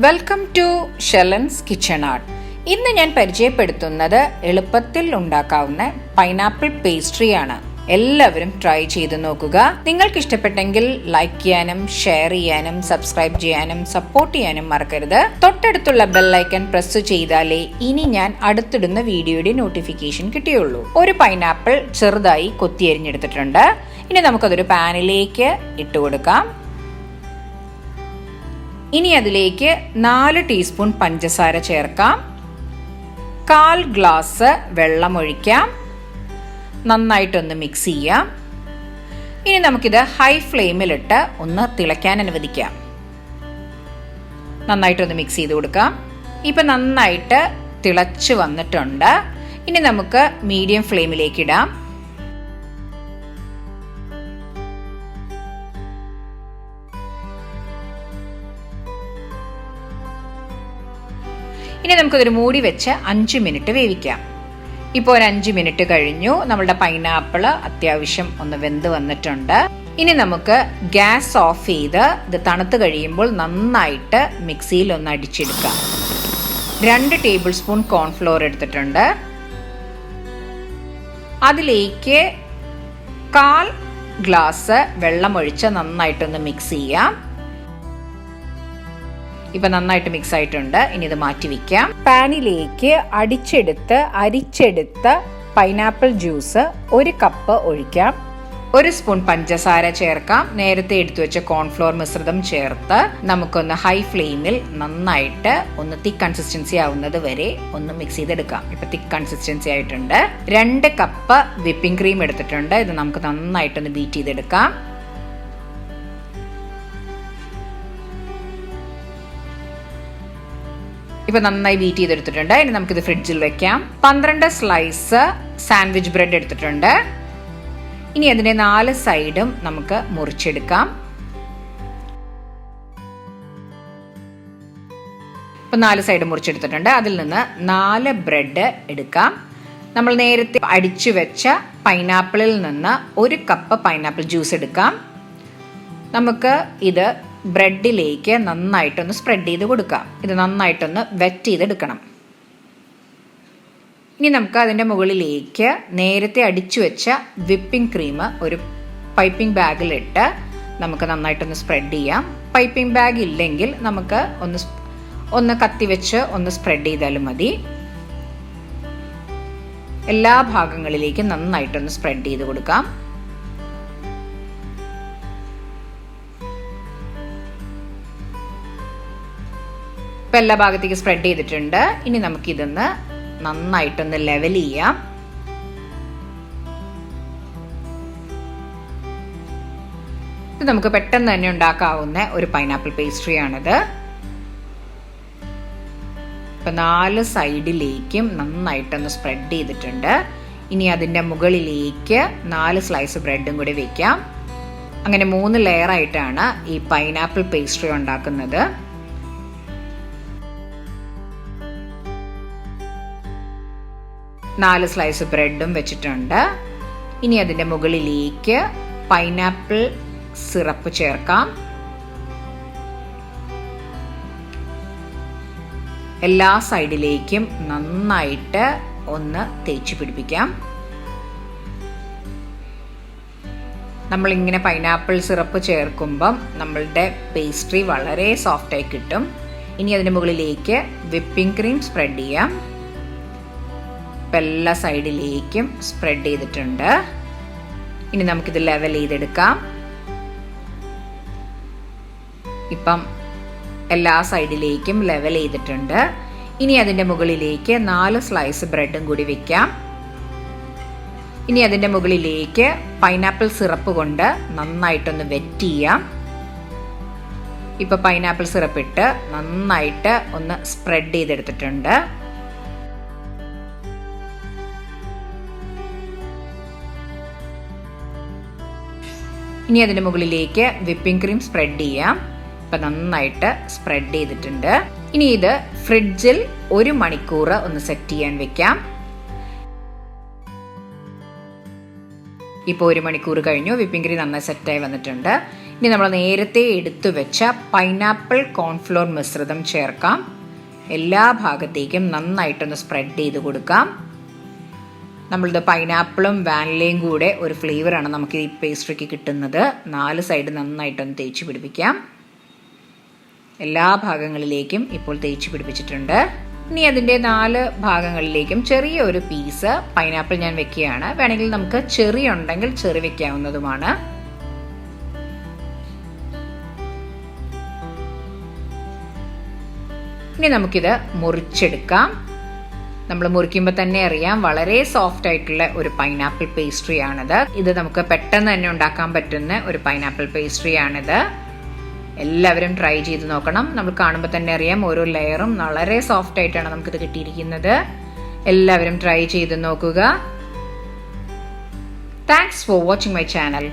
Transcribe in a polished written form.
Welcome to ഷെലൻസ് kitchen art. ഇന്ന് ഞാൻ പരിചയപ്പെടുത്തുന്നത് എളുപ്പത്തിൽ ഉണ്ടാക്കാവുന്ന പൈനാപ്പിൾ പേസ്ട്രിയാണ്. എല്ലാവരും ട്രൈ ചെയ്ത് നോക്കുക. നിങ്ങൾക്ക് ഇഷ്ടപ്പെട്ടെങ്കിൽ ലൈക്ക് ചെയ്യാനും ഷെയർ ചെയ്യാനും സബ്സ്ക്രൈബ് ചെയ്യാനും സപ്പോർട്ട് ചെയ്യാനും മറക്കരുത്. തൊട്ടടുത്തുള്ള ബെൽ ഐക്കൺ പ്രസ് ചെയ്താലേ ഇനി ഞാൻ അടുത്തിടുന്ന വീഡിയോയുടെ നോട്ടിഫിക്കേഷൻ കിട്ടുകയുള്ളൂ. ഒരു പൈനാപ്പിൾ ചെറുതായി കൊത്തിയരിഞ്ഞെടുത്തിട്ടുണ്ട്. ഇനി നമുക്കതൊരു പാനിലേക്ക് ഇട്ട് കൊടുക്കാം. ഇനി അതിലേക്ക് 4 ടീസ്പൂൺ പഞ്ചസാര ചേർക്കാം. 1/4 ഗ്ലാസ് വെള്ളം ഒഴിക്കാം. നന്നായിട്ടൊന്ന് മിക്സ് ചെയ്യാം. ഇനി നമുക്കിത് ഹൈ ഫ്ലെയിമിലിട്ട് ഒന്ന് തിളയ്ക്കാൻ അനുവദിക്കാം. നന്നായിട്ടൊന്ന് മിക്സ് ചെയ്ത് കൊടുക്കാം. ഇപ്പം നന്നായിട്ട് തിളച്ച് വന്നിട്ടുണ്ട്. ഇനി നമുക്ക് മീഡിയം ഫ്ലെയിമിലേക്ക് ഇടാം. ഇനി നമുക്കതൊരു മൂടി വെച്ച് 5 മിനിറ്റ് വേവിക്കാം. ഇപ്പോൾ ഒരു 5 മിനിറ്റ് കഴിഞ്ഞു. നമ്മളുടെ പൈനാപ്പിൾ അത്യാവശ്യം ഒന്ന് വെന്ത് വന്നിട്ടുണ്ട്. ഇനി നമുക്ക് ഗ്യാസ് ഓഫ് ചെയ്ത് ഇത് തണുത്ത് കഴിയുമ്പോൾ നന്നായിട്ട് മിക്സിയിൽ ഒന്ന് അടിച്ചെടുക്കാം. 2 ടേബിൾ സ്പൂൺ കോൺഫ്ലോർ എടുത്തിട്ടുണ്ട്. അതിലേക്ക് 1/4 ഗ്ലാസ് വെള്ളം ഒഴിച്ച് നന്നായിട്ടൊന്ന് മിക്സ് ചെയ്യാം. ഇപ്പൊ നന്നായിട്ട് മിക്സ് ആയിട്ടുണ്ട്. ഇനി ഇത് മാറ്റി വെക്കാം. പാനിലേക്ക് അരിച്ചെടുത്ത പൈനാപ്പിൾ ജ്യൂസ് 1 കപ്പ് ഒഴിക്കാം. 1 സ്പൂൺ പഞ്ചസാര ചേർക്കാം. നേരത്തെ എടുത്തു വെച്ച കോൺഫ്ലോർ മിശ്രിതം ചേർത്ത് നമുക്കൊന്ന് ഹൈ ഫ്ലെയിമിൽ നന്നായിട്ട് ഒന്ന് തിക്ക് കൺസിസ്റ്റൻസി ആവുന്നത് വരെ ഒന്ന് മിക്സ് ചെയ്തെടുക്കാം. ഇപ്പൊ തിക്ക് കൺസിസ്റ്റൻസി ആയിട്ടുണ്ട്. 2 കപ്പ് വിപ്പിംഗ് ക്രീം എടുത്തിട്ടുണ്ട്. ഇത് നമുക്ക് നന്നായിട്ടൊന്ന് ബീറ്റ് ചെയ്തെടുക്കാം. ഇപ്പൊ നന്നായി ബീറ്റ് ചെയ്തെടുത്തിട്ടുണ്ട്. ഇനി നമുക്കിത് ഫ്രിഡ്ജിൽ വെക്കാം. 12 സ്ലൈസ് സാൻഡ്വിച്ച് ബ്രെഡ് എടുത്തിട്ടുണ്ട്. ഇനി അതിന്റെ 4 സൈഡും നമുക്ക് മുറിച്ചെടുക്കാം. ഇപ്പൊ 4 സൈഡ് മുറിച്ചെടുത്തിട്ടുണ്ട്. അതിൽ നിന്ന് 4 ബ്രെഡ് എടുക്കാം. നമ്മൾ നേരത്തെ അടിച്ചു വെച്ച പൈനാപ്പിളിൽ നിന്ന് 1 കപ്പ് പൈനാപ്പിൾ ജ്യൂസ് എടുക്കാം. നമുക്ക് ഇത് ബ്രെഡിലേക്ക് നന്നായിട്ടൊന്ന് സ്പ്രെഡ് ചെയ്ത് കൊടുക്കാം. ഇത് നന്നായിട്ടൊന്ന് വെറ്റ് ചെയ്തെടുക്കണം. ഇനി നമുക്ക് അതിൻ്റെ മുകളിലേക്ക് നേരത്തെ അടിച്ചു വെച്ച വിപ്പിംഗ് ക്രീം ഒരു പൈപ്പിംഗ് ബാഗിലിട്ട് നമുക്ക് നന്നായിട്ടൊന്ന് സ്പ്രെഡ് ചെയ്യാം. പൈപ്പിംഗ് ബാഗ് ഇല്ലെങ്കിൽ നമുക്ക് ഒന്ന് കത്തി വെച്ച് ഒന്ന് സ്പ്രെഡ് ചെയ്താലും മതി. എല്ലാ ഭാഗങ്ങളിലേക്കും നന്നായിട്ടൊന്ന് സ്പ്രെഡ് ചെയ്ത് കൊടുക്കാം. ഇപ്പം എല്ലാ ഭാഗത്തേക്ക് സ്പ്രെഡ് ചെയ്തിട്ടുണ്ട്. ഇനി നമുക്കിതൊന്ന് നന്നായിട്ടൊന്ന് ലെവൽ ചെയ്യാം. ഇത് നമുക്ക് പെട്ടെന്ന് തന്നെ ഉണ്ടാക്കാവുന്ന ഒരു പൈനാപ്പിൾ പേസ്ട്രി ആണിത്. ഇപ്പം 4 സൈഡിലേക്കും നന്നായിട്ടൊന്ന് സ്പ്രെഡ് ചെയ്തിട്ടുണ്ട്. ഇനി അതിൻ്റെ മുകളിലേക്ക് 4 സ്ലൈസ് ബ്രെഡും കൂടി വെക്കാം. അങ്ങനെ 3 ലെയറായിട്ടാണ് ഈ പൈനാപ്പിൾ പേസ്ട്രി ഉണ്ടാക്കുന്നത്. 4 സ്ലൈസ് ബ്രെഡും വെച്ചിട്ടുണ്ട്. ഇനി അതിൻ്റെ മുകളിലേക്ക് പൈനാപ്പിൾ സിറപ്പ് ചേർക്കാം. എല്ലാ സൈഡിലേക്കും നന്നായിട്ട് ഒന്ന് തേച്ച് പിടിപ്പിക്കാം. നമ്മളിങ്ങനെ പൈനാപ്പിൾ സിറപ്പ് ചേർക്കുമ്പം നമ്മളുടെ പേസ്ട്രി വളരെ സോഫ്റ്റായി കിട്ടും. ഇനി അതിൻ്റെ മുകളിലേക്ക് വിപ്പിംഗ് ക്രീം സ്പ്രെഡ് ചെയ്യാം. ഇപ്പം എല്ലാ സൈഡിലേക്കും സ്പ്രെഡ് ചെയ്തിട്ടുണ്ട്. ഇനി നമുക്കിത് ലെവൽ ചെയ്തെടുക്കാം. ഇപ്പം എല്ലാ സൈഡിലേക്കും ലെവൽ ചെയ്തിട്ടുണ്ട്. ഇനി അതിൻ്റെ മുകളിലേക്ക് 4 സ്ലൈസ് ബ്രെഡും കൂടി വെക്കാം. ഇനി അതിൻ്റെ മുകളിലേക്ക് പൈനാപ്പിൾ സിറപ്പ് കൊണ്ട് നന്നായിട്ടൊന്ന് വെറ്റ് ചെയ്യാം. ഇപ്പം പൈനാപ്പിൾ സിറപ്പ് ഇട്ട് നന്നായിട്ട് ഒന്ന് സ്പ്രെഡ് ചെയ്തെടുത്തിട്ടുണ്ട്. ഇനി അതിൻ്റെ മുകളിലേക്ക് വിപ്പിംഗ് ക്രീം സ്പ്രെഡ് ചെയ്യാം. ഇപ്പം നന്നായിട്ട് സ്പ്രെഡ് ചെയ്തിട്ടുണ്ട്. ഇനി ഇത് ഫ്രിഡ്ജിൽ 1 മണിക്കൂർ ഒന്ന് സെറ്റ് ചെയ്യാൻ വെക്കാം. ഇപ്പോൾ 1 മണിക്കൂർ കഴിഞ്ഞു. വിപ്പിംഗ് ക്രീം നന്നായി സെറ്റായി വന്നിട്ടുണ്ട്. ഇനി നമ്മൾ നേരത്തെ എടുത്തു വെച്ച പൈനാപ്പിൾ കോൺഫ്ലോർ മിശ്രിതം ചേർക്കാം. എല്ലാ ഭാഗത്തേക്കും നന്നായിട്ടൊന്ന് സ്പ്രെഡ് ചെയ്ത് കൊടുക്കാം. നമ്മളിത് പൈനാപ്പിളും വാനിലയും കൂടെ ഒരു ഫ്ലേവറാണ് നമുക്ക് ഈ പേസ്ട്രിക്ക് കിട്ടുന്നത്. 4 സൈഡ് നന്നായിട്ടൊന്ന് തേച്ച് പിടിപ്പിക്കാം. എല്ലാ ഭാഗങ്ങളിലേക്കും ഇപ്പോൾ തേച്ച് പിടിപ്പിച്ചിട്ടുണ്ട്. ഇനി അതിൻ്റെ 4 ഭാഗങ്ങളിലേക്കും ചെറിയ ഒരു പീസ് പൈനാപ്പിൾ ഞാൻ വെക്കുകയാണ്. വേണമെങ്കിൽ നമുക്ക് ചെറി ഉണ്ടെങ്കിൽ ചെറി വെക്കാവുന്നതുമാണ്. ഇനി നമുക്കിത് മുറിച്ചെടുക്കാം. നമ്മൾ മുറിക്കുമ്പോൾ തന്നെ അറിയാം വളരെ സോഫ്റ്റ് ആയിട്ടുള്ള ഒരു പൈനാപ്പിൾ പേസ്ട്രി ആണിത്. ഇത് നമുക്ക് പെട്ടെന്ന് തന്നെ ഉണ്ടാക്കാൻ പറ്റുന്ന ഒരു പൈനാപ്പിൾ പേസ്ട്രി ആണിത്. എല്ലാവരും ട്രൈ ചെയ്ത് നോക്കണം. നമ്മൾ കാണുമ്പോൾ തന്നെ അറിയാം ഓരോ ലെയറും വളരെ സോഫ്റ്റ് ആയിട്ടാണ് നമുക്കിത് കിട്ടിയിരിക്കുന്നത്. എല്ലാവരും ട്രൈ ചെയ്ത് നോക്കുക. Thanks for watching my channel.